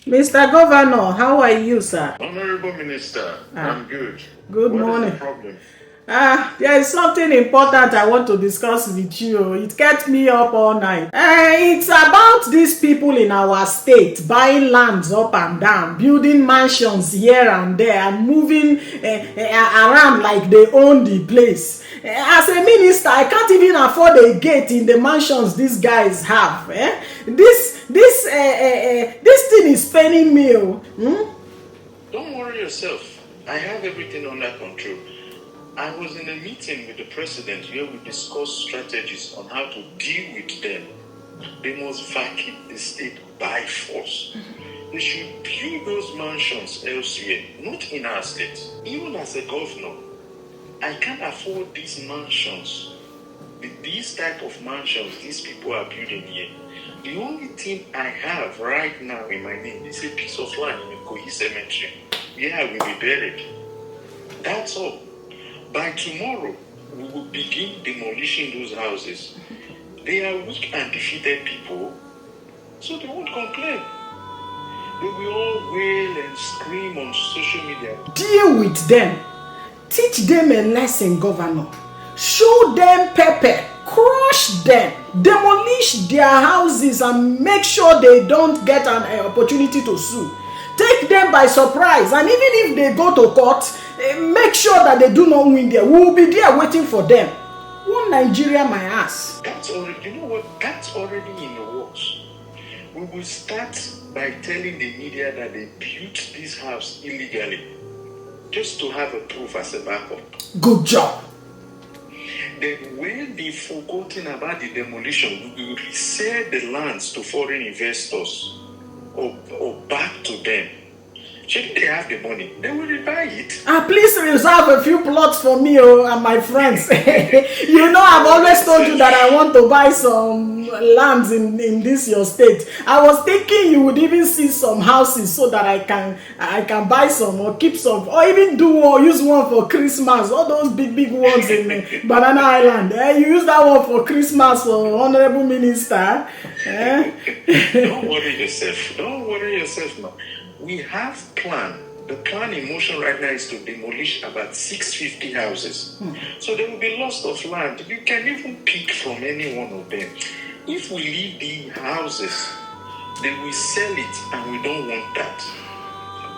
Mr. Governor, how are you, sir? Honorable Minister, I'm good. Good morning. What is the problem? There is something important I want to discuss with you. It kept me up all night. It's about these people in our state buying lands up and down, building mansions here and there, and moving around like they own the place. As a minister, I can't even afford a gate in the mansions these guys have. This thing is paining me. Don't worry yourself. I have everything under control. I was in a meeting with the president where we discussed strategies on how to deal with them. They must vacate the state by force. They should build those mansions elsewhere, not in our state. Even as a governor, I can't afford these mansions. These type of mansions these people are building here. The only thing I have right now in my name is a piece of land in Koyi Cemetery. Yeah, I will be buried. That's all. By tomorrow, we will begin demolishing those houses. They are weak and defeated people, so they won't complain. They will all wail and scream on social media. Deal with them. Teach them a lesson, Governor. Show them pepper. Crush them. Demolish their houses and make sure they don't get an opportunity to sue. Take them by surprise, and even if they go to court, make sure that they do not win there. We will be there waiting for them. One Nigeria, my ass. That's already, you know what? That's already in the works. We will start by telling the media that they built this house illegally, just to have a proof as a backup. Good job. Then when they've forgotten about the demolition, we will resell the lands to foreign investors or back to them. Shouldn't they have the money? They will buy it. Please reserve a few plots for me and my friends. You know, I've always told you that I want to buy some lands in this your state. I was thinking you would even see some houses so that I can buy some or keep some, or even use one for Christmas. All those big ones in Banana Island. You use that one for Christmas for Honorable Minister. Don't worry yourself. Don't worry yourself now. We have plan. The plan in motion right now is to demolish about 650 houses. So there will be lots of land. You can even pick from any one of them. If we leave the houses, then we sell it, and we don't want that.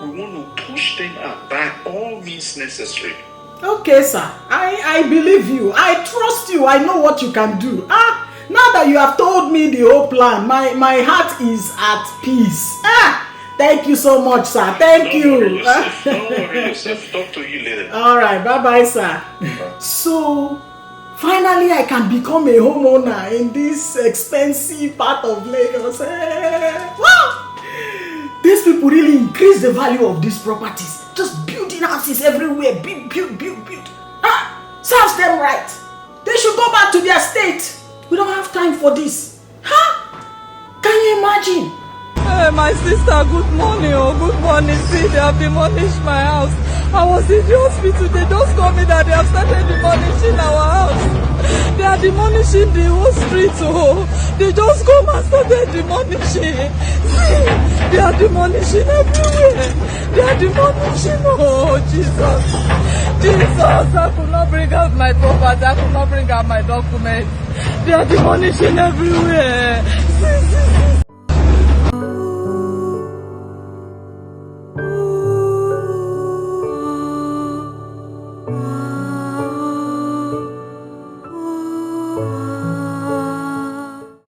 We want to push them out by all means necessary. Okay, sir. I believe you. I trust you. I know what you can do. Now that you have told me the whole plan, my heart is at peace. Thank you so much, sir. Thank you. Don't worry yourself. Talk to you later. All right. Bye-bye, sir. Bye. So, finally, I can become a homeowner in this expensive part of Lagos. Wow! These people really increase the value of these properties. Just building houses everywhere. Build. Serves them right. They should go back to their state. We don't have time for this. Can you imagine? My sister, good morning. Good morning. See, they have demolished my house. I was in the hospital. They just told me that they have started demolishing our house. They are demolishing the whole street. They just come and started demolishing. See, they are demolishing everywhere. They are demolishing. Oh, Jesus. I could not bring out my property. I could not bring out my documents. They are demolishing everywhere. See.